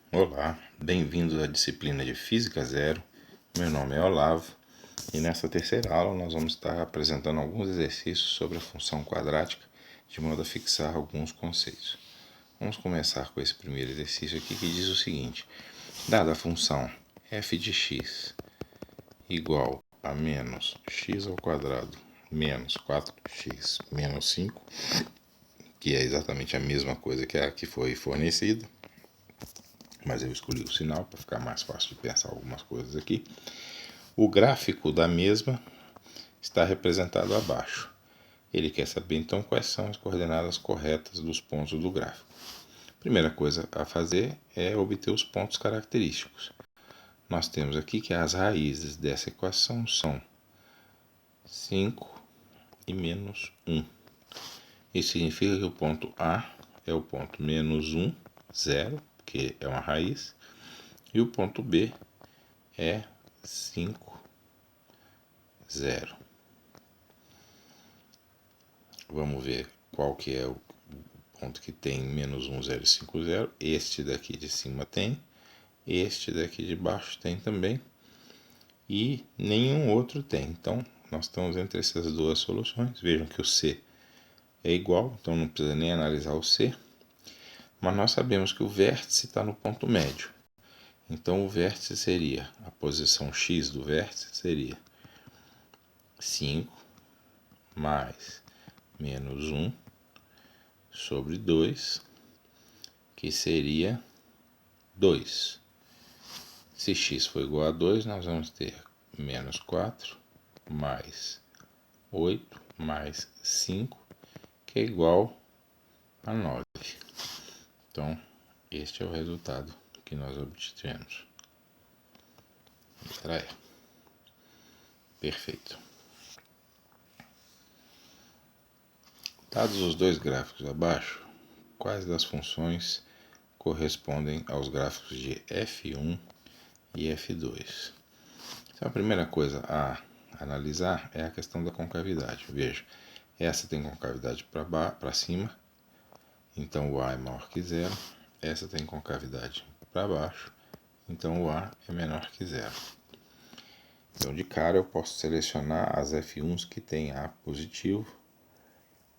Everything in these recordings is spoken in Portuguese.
Olá, bem-vindos à disciplina de Física Zero. Meu nome é Olavo e nessa terceira aula nós vamos estar apresentando alguns exercícios sobre a função quadrática de modo a fixar alguns conceitos. Vamos começar com esse primeiro exercício aqui que diz o seguinte: dada a função f de x igual a menos x ao quadrado menos 4x menos 5, que é exatamente a mesma coisa que a que foi fornecida, mas eu escolhi o sinal para ficar mais fácil de pensar algumas coisas aqui. O gráfico da mesma está representado abaixo. Ele quer saber então quais são as coordenadas corretas dos pontos do gráfico. A primeira coisa a fazer é obter os pontos característicos. Nós temos aqui que as raízes dessa equação são 5 e menos 1. Isso significa que o ponto A é o ponto menos 1, 0, que é uma raiz, e o ponto B é 5, 0. Vamos ver qual que é o ponto que tem menos 1, 0 e 5, 0. Este daqui de cima tem, este daqui de baixo tem também, e nenhum outro tem. Então, nós estamos entre essas duas soluções. Vejam que o C é igual, então não precisa nem analisar o C. Mas nós sabemos que o vértice está no ponto médio. Então, o vértice seria, a posição X do vértice seria 5 mais menos 1 sobre 2, que seria 2. Se x for igual a 2, nós vamos ter menos 4 mais 8 mais 5, que é igual a 9. Então, este é o resultado que nós obtivemos. Letra E. Perfeito. Dados os dois gráficos abaixo, quais das funções correspondem aos gráficos de f1 e f2? Então, a primeira coisa a analisar é a questão da concavidade. Veja, essa tem concavidade para cima, então o A é maior que zero. Essa tem concavidade para baixo, então o A é menor que zero. Então, de cara, eu posso selecionar as F1s que tem A positivo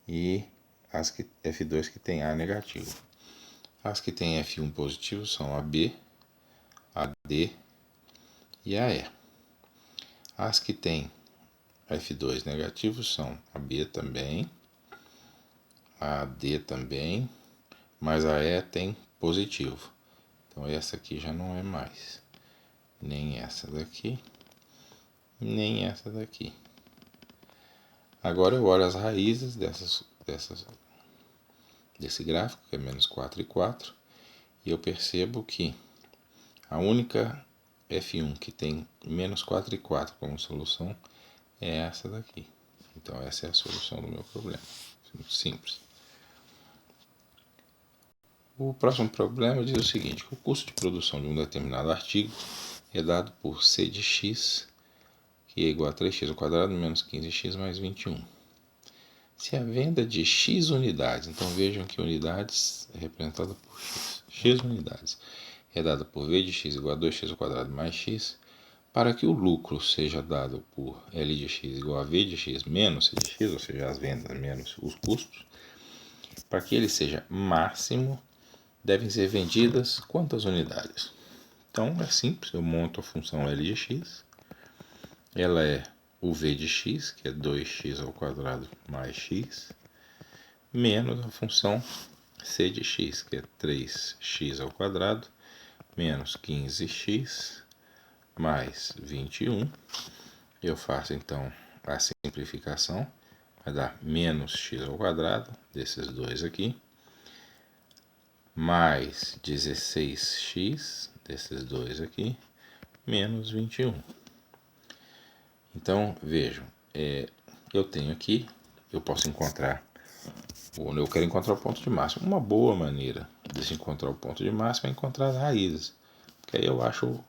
e as F2 que tem A negativo. As que tem F1 positivo são a B, a D e a E. As que tem F2 negativo são a B também, a D também, mas a E tem positivo. Então essa aqui já não é mais. Nem essa daqui, nem essa daqui. Agora eu olho as raízes desse gráfico, que é menos 4 e 4, e eu percebo que a única F1 que tem menos 4 e 4 como solução é essa daqui. Então essa é a solução do meu problema. Muito simples. O próximo problema diz o seguinte: o custo de produção de um determinado artigo é dado por C de x, que é igual a 3x ao quadrado menos 15x mais 21. Se a venda de x unidades, então vejam que unidades é representada por x unidades, é dada por v de x igual a 2x ao quadrado mais x, para que o lucro seja dado por L de x igual a V de x menos C de x, ou seja, as vendas menos os custos, para que ele seja máximo, devem ser vendidas quantas unidades? Então é simples, eu monto a função L de x, ela é o V de x, que é 2x ao quadrado mais x, menos a função C de x, que é 3x ao quadrado menos 15x mais 21. Eu faço então a simplificação, vai dar menos x ao quadrado, desses dois aqui, mais 16x, desses dois aqui, menos 21. Então, vejam, eu tenho aqui, eu posso encontrar, eu quero encontrar o ponto de máximo. Uma boa maneira de se encontrar o ponto de máximo é encontrar as raízes, porque aí eu acho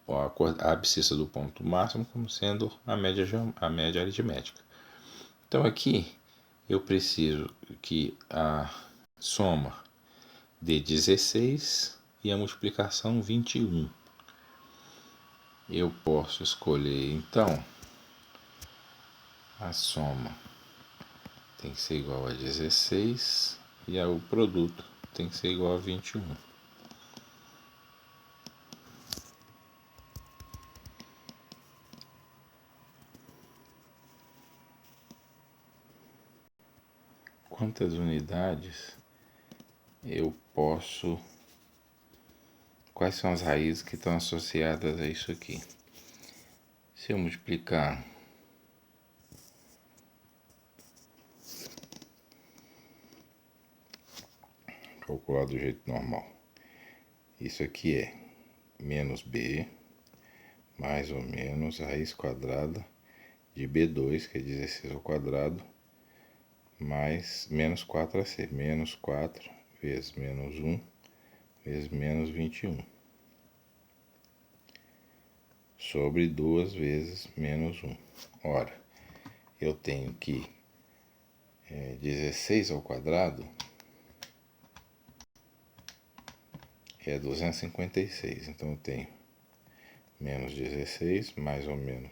a abscissa do ponto máximo como sendo a média aritmética. Então aqui eu preciso que a soma de 16 e a multiplicação 21. Eu posso escolher, então, a soma tem que ser igual a 16 e o produto tem que ser igual a 21. Quantas unidades eu posso... Quais são as raízes que estão associadas a isso aqui? Se eu multiplicar calcular do jeito normal, isso aqui é menos b mais ou menos raiz quadrada de b2, que é 16 ao quadrado, mais menos 4ac, menos 4 vezes menos 1 vezes menos 21, sobre 2 vezes menos 1. Ora, eu tenho que 16 ao quadrado é 256, então eu tenho menos 16 mais ou menos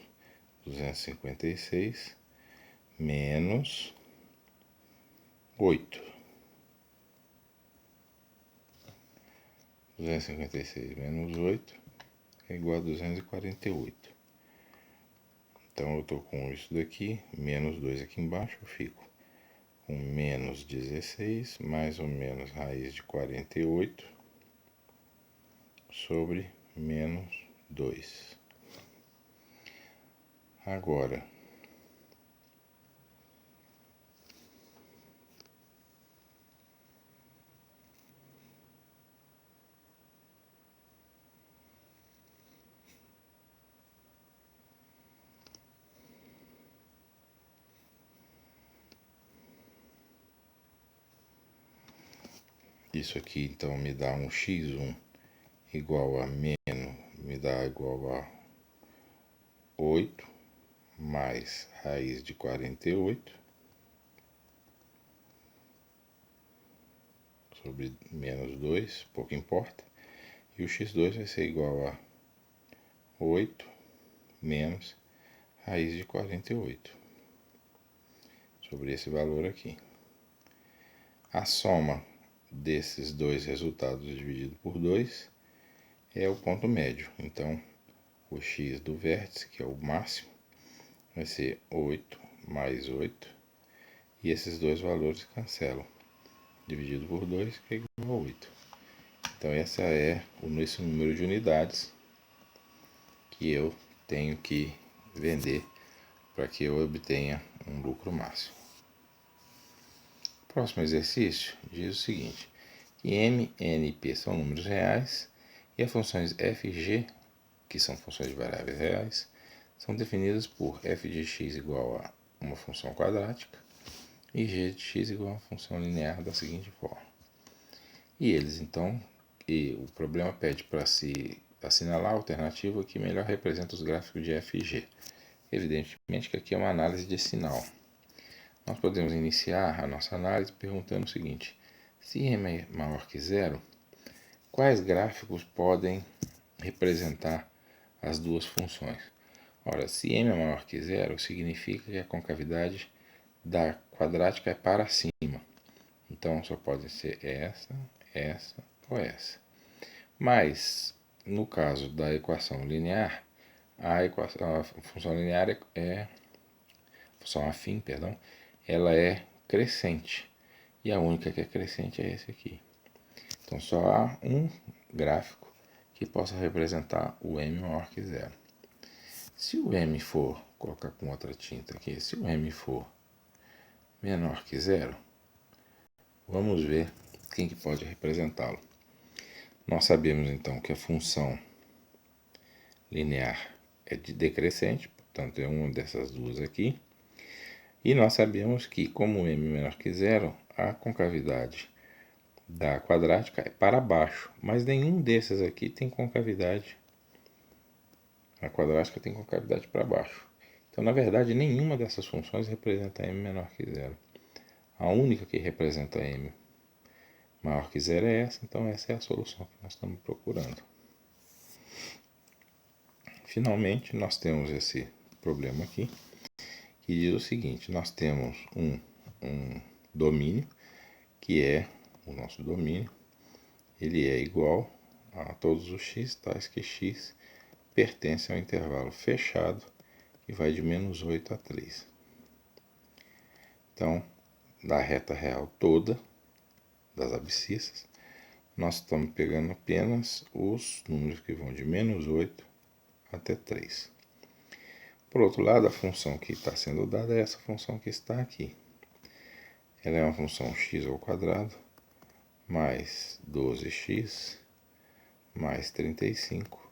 256 menos 8. 256 menos 8 é igual a 248. Então eu estou com isso daqui, menos 2 aqui embaixo, eu fico com menos 16 mais ou menos raiz de 48 sobre menos 2. Agora, isso aqui então me dá um x1 igual a menos, me dá igual a 8 mais raiz de 48 sobre menos 2, pouco importa. E o x2 vai ser igual a 8 menos raiz de 48 sobre esse valor aqui. A soma desses dois resultados dividido por 2 é o ponto médio. Então, o x do vértice, que é o máximo, vai ser 8 mais 8. E esses dois valores cancelam. Dividido por 2, que é igual a 8. Então, esse é esse número de unidades que eu tenho que vender para que eu obtenha um lucro máximo. Próximo exercício diz o seguinte, que M, N e P são números reais e as funções f e g, que são funções de variáveis reais, são definidas por f de x igual a uma função quadrática e g de x igual a uma função linear da seguinte forma. E eles, então, o problema pede para se assinalar a alternativa que melhor representa os gráficos de f e g. Evidentemente que aqui é uma análise de sinal. Nós podemos iniciar a nossa análise perguntando o seguinte, se m é maior que zero, quais gráficos podem representar as duas funções? Ora, se m é maior que zero, significa que a concavidade da quadrática é para cima. Então, só pode ser essa, essa ou essa. Mas, no caso da equação linear, a função linear função afim, ela é crescente. E a única que é crescente é esse aqui. Então, só há um gráfico que possa representar o m maior que zero. Se o m for, vou colocar com outra tinta aqui, se o m for menor que zero, vamos ver quem que pode representá-lo. Nós sabemos então que a função linear é decrescente, portanto é uma dessas duas aqui. E nós sabemos que, como m é menor que zero, a concavidade da quadrática é para baixo, mas nenhum desses aqui tem concavidade. A quadrática tem concavidade para baixo. Então, na verdade, nenhuma dessas funções representa m menor que zero. A única que representa m Maior que zero é essa, então essa é a solução que nós estamos procurando. Finalmente, nós temos esse problema aqui, que diz o seguinte: nós temos um domínio, que é o nosso domínio, ele é igual a todos os x, tais que x pertence ao intervalo fechado, que vai de menos 8 a 3. Então, da reta real toda, das abscissas, nós estamos pegando apenas os números que vão de menos 8 até 3. Por outro lado, a função que está sendo dada é essa função que está aqui. Ela é uma função x ao quadrado mais 12x mais 35.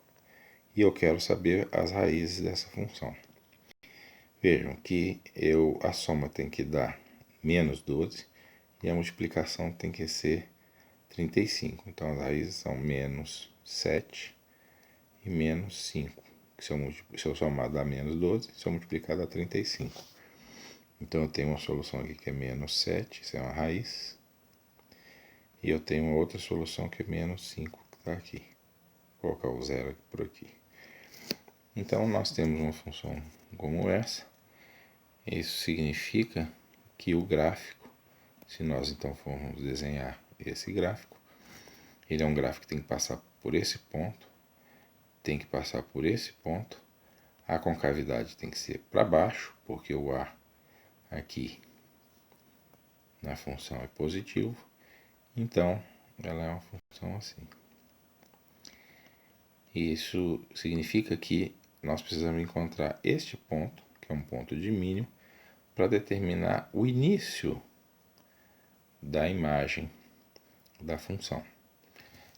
E eu quero saber as raízes dessa função. Vejam que a soma tem que dar menos 12 e a multiplicação tem que ser 35. Então, as raízes são menos 7 e menos 5. Se eu somar dá menos 12, se eu multiplicar dá 35. Então, eu tenho uma solução aqui que é menos 7, isso é uma raiz. E eu tenho uma outra solução que é menos 5, que está aqui. Vou colocar o zero por aqui. Então, nós temos uma função como essa. Isso significa que o gráfico, se nós então formos desenhar esse gráfico, ele é um gráfico que tem que passar por esse ponto, tem que passar por esse ponto, a concavidade tem que ser para baixo, porque o A aqui na função é positivo, então ela é uma função assim. Isso significa que nós precisamos encontrar este ponto, que é um ponto de mínimo, para determinar o início da imagem da função.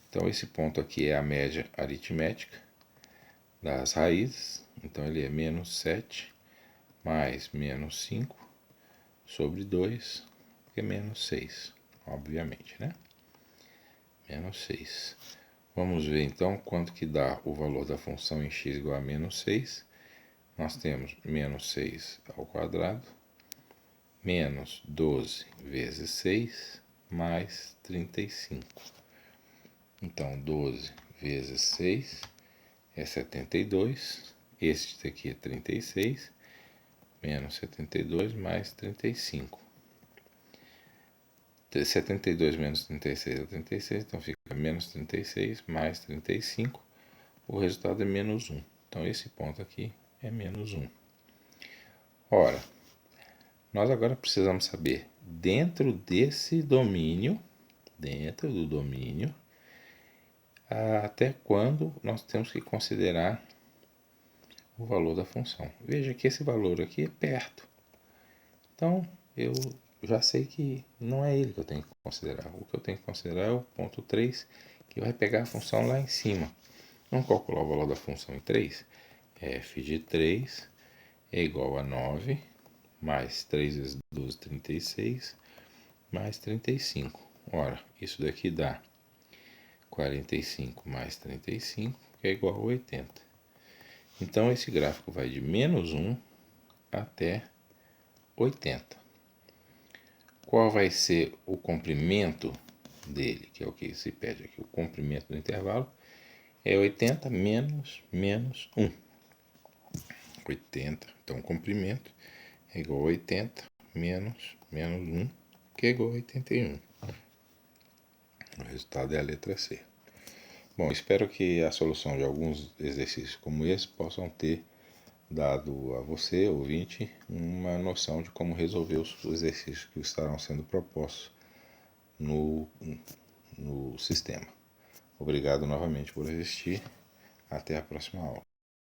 Então, esse ponto aqui é a média aritmética das raízes. Então, ele é menos 7 mais menos 5 sobre 2, que é menos 6, obviamente, né? Menos 6. Vamos ver, então, quanto que dá o valor da função em x igual a menos 6. Nós temos menos 6 ao quadrado, menos 12 vezes 6, mais 35. Então, 12 vezes 6 é 72. Este daqui é 36. Menos 72 mais 35. 72 menos 36 é 36. Então, fica menos 36 mais 35. O resultado é menos 1. Então, esse ponto aqui é menos 1. Ora, nós agora precisamos saber, dentro desse domínio, dentro do domínio, até quando nós temos que considerar o valor da função. Veja que esse valor aqui é perto. Então, eu já sei que não é ele que eu tenho que considerar. O que eu tenho que considerar é o ponto 3, que vai pegar a função lá em cima. Vamos calcular o valor da função em 3? f de 3 é igual a 9, mais 3 vezes 12, 36, mais 35. Ora, isso daqui dá 45 mais 35, que é igual a 80. Então, esse gráfico vai de menos 1 até 80. Qual vai ser o comprimento dele, que é o que se pede aqui? O comprimento do intervalo é 80 menos 1. 80, então o comprimento é igual a 80 menos 1, que é igual a 81. O resultado é a letra C. Bom, espero que a solução de alguns exercícios como esse possam ter dado a você, ouvinte, uma noção de como resolver os exercícios que estarão sendo propostos no sistema. Obrigado novamente por assistir. Até a próxima aula.